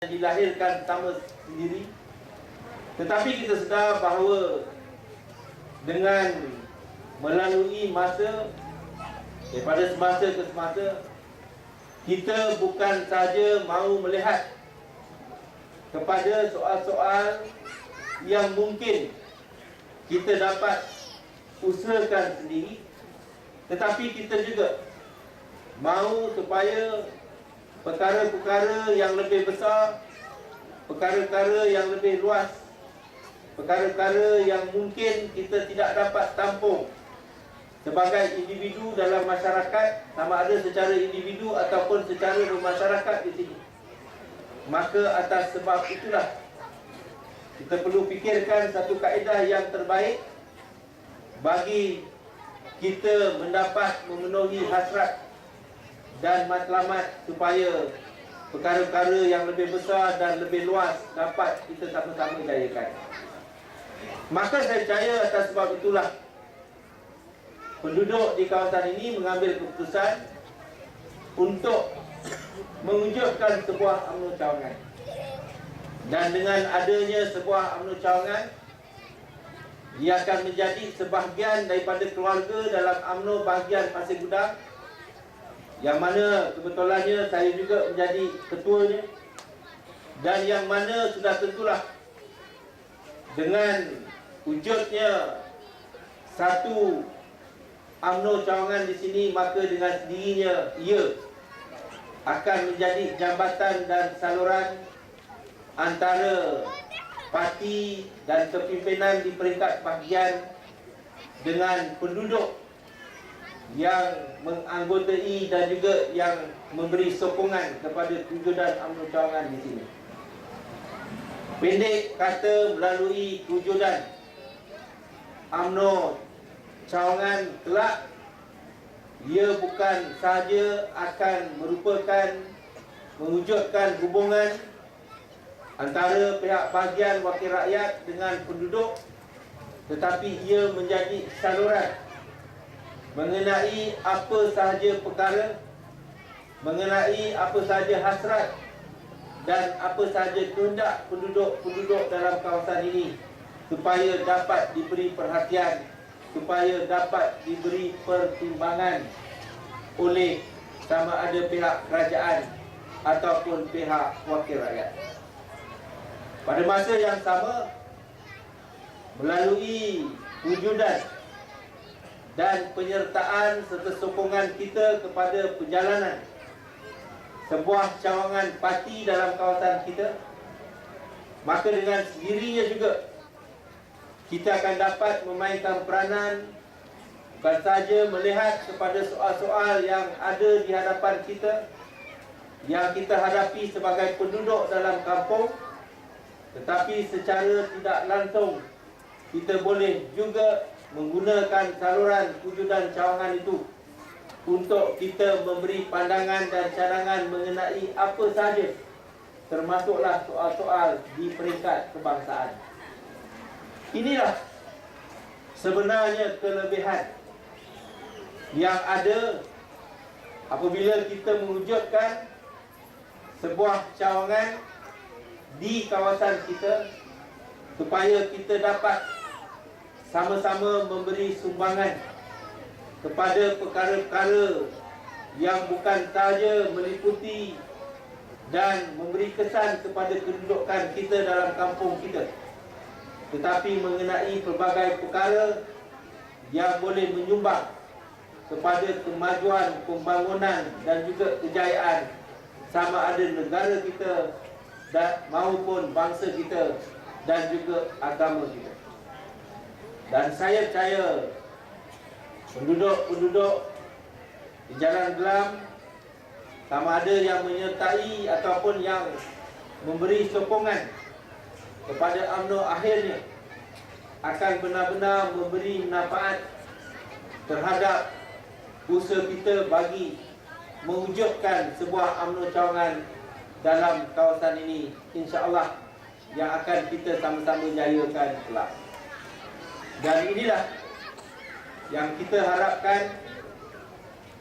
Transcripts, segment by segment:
dilahirkan pertama sendiri. Tetapi kita sedar bahawa dengan melalui masa, daripada semasa ke semasa, kita bukan sahaja mahu melihat kepada soal-soal yang mungkin kita dapat usahakan sendiri, tetapi kita juga mahu supaya perkara-perkara yang lebih besar, perkara-perkara yang lebih luas, perkara-perkara yang mungkin kita tidak dapat tampung sebagai individu dalam masyarakat, sama ada secara individu ataupun secara bermasyarakat di sini. Maka atas sebab itulah kita perlu fikirkan satu kaedah yang terbaik bagi kita mendapat memenuhi hasrat dan matlamat supaya perkara-perkara yang lebih besar dan lebih luas dapat kita sama-sama jayakan. Maka saya percaya atas sebab itulah penduduk di kawasan ini mengambil keputusan untuk mewujudkan sebuah UMNO cawangan. Dan dengan adanya sebuah UMNO cawangan, ia akan menjadi sebahagian daripada keluarga dalam UMNO bahagian Pasir Gudang, yang mana kebetulannya saya juga menjadi ketuanya, dan yang mana sudah tentulah dengan wujudnya satu UMNO cawangan di sini, maka dengan sendirinya ia akan menjadi jambatan dan saluran antara parti dan kepimpinan di peringkat bahagian dengan penduduk yang menganggotai dan juga yang memberi sokongan kepada wujudan UMNO cawangan di sini. Pendek kata, melalui wujudan UMNO cawangan kelak, ia bukan sahaja akan merupakan mewujudkan hubungan antara pihak bahagian wakil rakyat dengan penduduk, tetapi ia menjadi saluran mengenai apa sahaja perkara, mengenai apa sahaja hasrat dan apa sahaja kehendak penduduk-penduduk dalam kawasan ini, supaya dapat diberi perhatian, supaya dapat diberi pertimbangan oleh sama ada pihak kerajaan ataupun pihak wakil rakyat. Pada masa yang sama, melalui wujudan dan penyertaan serta sokongan kita kepada perjalanan sebuah cawangan parti dalam kawasan kita, maka dengan sendirinya juga kita akan dapat memainkan peranan bukan sahaja melihat kepada soal-soal yang ada di hadapan kita, yang kita hadapi sebagai penduduk dalam kampung, tetapi secara tidak langsung kita boleh juga menggunakan saluran wujudan cawangan itu untuk kita memberi pandangan dan cadangan mengenai apa sahaja, termasuklah soal-soal di peringkat kebangsaan. Inilah sebenarnya kelebihan yang ada apabila kita mewujudkan sebuah cawangan di kawasan kita, supaya kita dapat sama-sama memberi sumbangan kepada perkara-perkara yang bukan sahaja meliputi dan memberi kesan kepada kedudukan kita dalam kampung kita, tetapi mengenai pelbagai perkara yang boleh menyumbang kepada kemajuan, pembangunan dan juga kejayaan sama ada negara kita dan maupun bangsa kita dan juga agama kita. Dan saya percaya penduduk-penduduk di Jalan Gelam, sama ada yang menyertai ataupun yang memberi sokongan kepada UMNO, akhirnya akan benar-benar memberi manfaat terhadap usaha kita bagi mewujudkan sebuah UMNO cawangan dalam kawasan ini, insya-Allah, yang akan kita sama-sama jayakan kelak. Dan inilah yang kita harapkan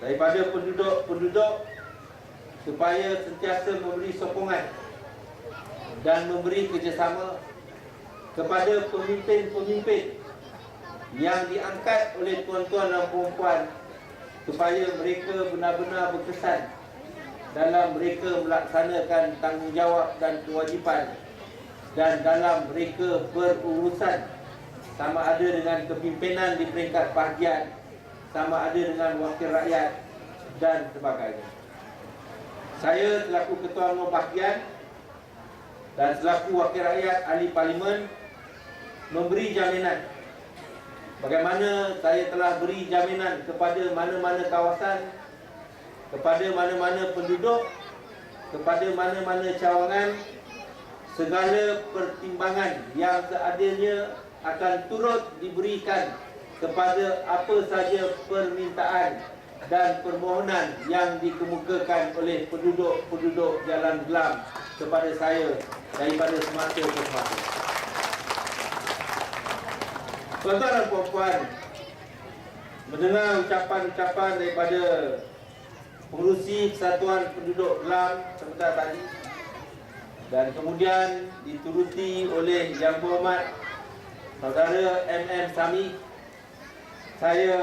daripada penduduk-penduduk, supaya sentiasa memberi sokongan dan memberi kerjasama kepada pemimpin-pemimpin yang diangkat oleh tuan-tuan dan puan-puan supaya mereka benar-benar berkesan dalam mereka melaksanakan tanggungjawab dan kewajipan dan dalam mereka berurusan, sama ada dengan kepimpinan di peringkat bahagian, sama ada dengan wakil rakyat dan sebagainya. Saya selaku Ketua UMNO bahagian dan selaku wakil rakyat ahli parlimen memberi jaminan bagaimana saya telah beri jaminan kepada mana-mana kawasan, kepada mana-mana penduduk, kepada mana-mana cawangan, segala pertimbangan yang seadanya akan turut diberikan kepada apa saja permintaan dan permohonan yang dikemukakan oleh penduduk-penduduk Jalan Gelam kepada saya daripada semasa ke semasa. Tuan-tuan dan puan-puan, mendengar ucapan-ucapan daripada pengerusi Persatuan Penduduk Gelam sebentar tadi dan kemudian dituruti oleh Yang Berhormat Saudara MM Sami, saya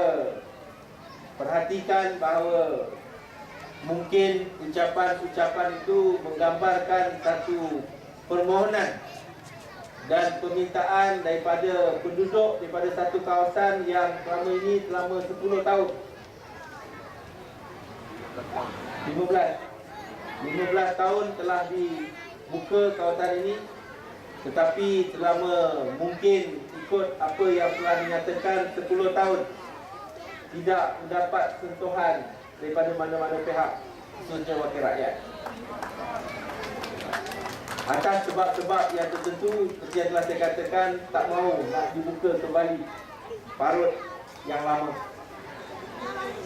perhatikan bahawa mungkin ucapan-ucapan itu menggambarkan satu permohonan dan permintaan daripada penduduk daripada satu kawasan yang selama ini selama 10 tahun 15 tahun telah dibuka kawasan ini, tetapi selama mungkin ikut apa yang telah dinyatakan 10 tahun tidak mendapat sentuhan daripada mana-mana pihak, khususnya wakil rakyat. Atas sebab-sebab yang tertentu, seperti yang telah saya katakan, tak mahu nak dibuka kembali parut yang lama.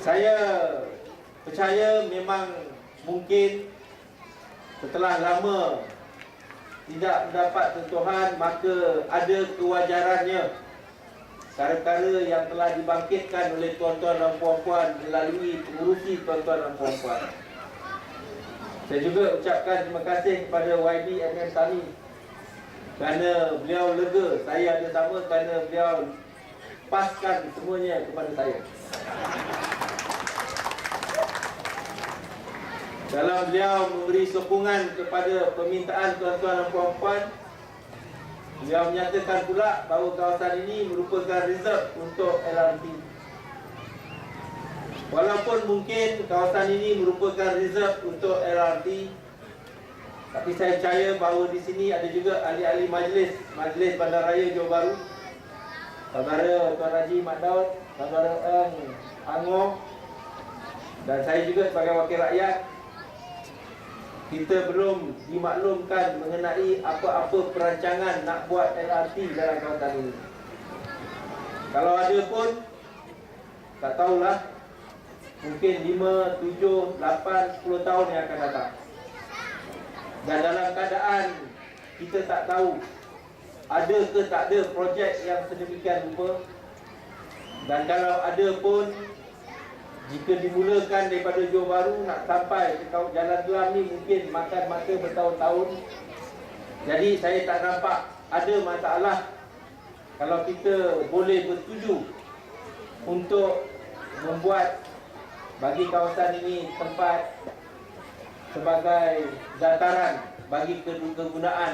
Saya percaya memang mungkin setelah lama tidak mendapat sentuhan, maka ada kewajarannya perkara-perkara yang telah dibangkitkan oleh tuan-tuan dan puan-puan melalui pengurusi tuan-tuan dan puan-puan. Saya juga ucapkan terima kasih kepada YB MM Sami kerana beliau lega saya ada sama, kerana beliau paskan semuanya kepada saya. Dalam beliau memberi sokongan kepada permintaan tuan-tuan dan puan-puan, beliau menyatakan pula bahawa kawasan ini merupakan reserve untuk LRT. Walaupun mungkin kawasan ini merupakan reserve untuk LRT, tapi saya percaya bahawa di sini ada juga ahli-ahli majlis Bandaraya Johor Bahru, Saudara Tuan Haji Mat Daud, Saudara Eng Angor, dan saya juga sebagai wakil rakyat. Kita belum dimaklumkan mengenai apa-apa perancangan nak buat LRT dalam kawasan ini. Kalau ada pun, tak tahulah, mungkin 5, 7, 8, 10 tahun yang akan datang. Dan dalam keadaan kita tak tahu ada ke tak ada projek yang sedemikian rupa. Dan kalau ada pun, jika dimulakan daripada Johor Bahru nak sampai ke Jalan Gelam ni mungkin makan masa bertahun-tahun. Jadi saya tak nampak ada masalah kalau kita boleh bersetuju untuk membuat bagi kawasan ini tempat sebagai dataran bagi kegunaan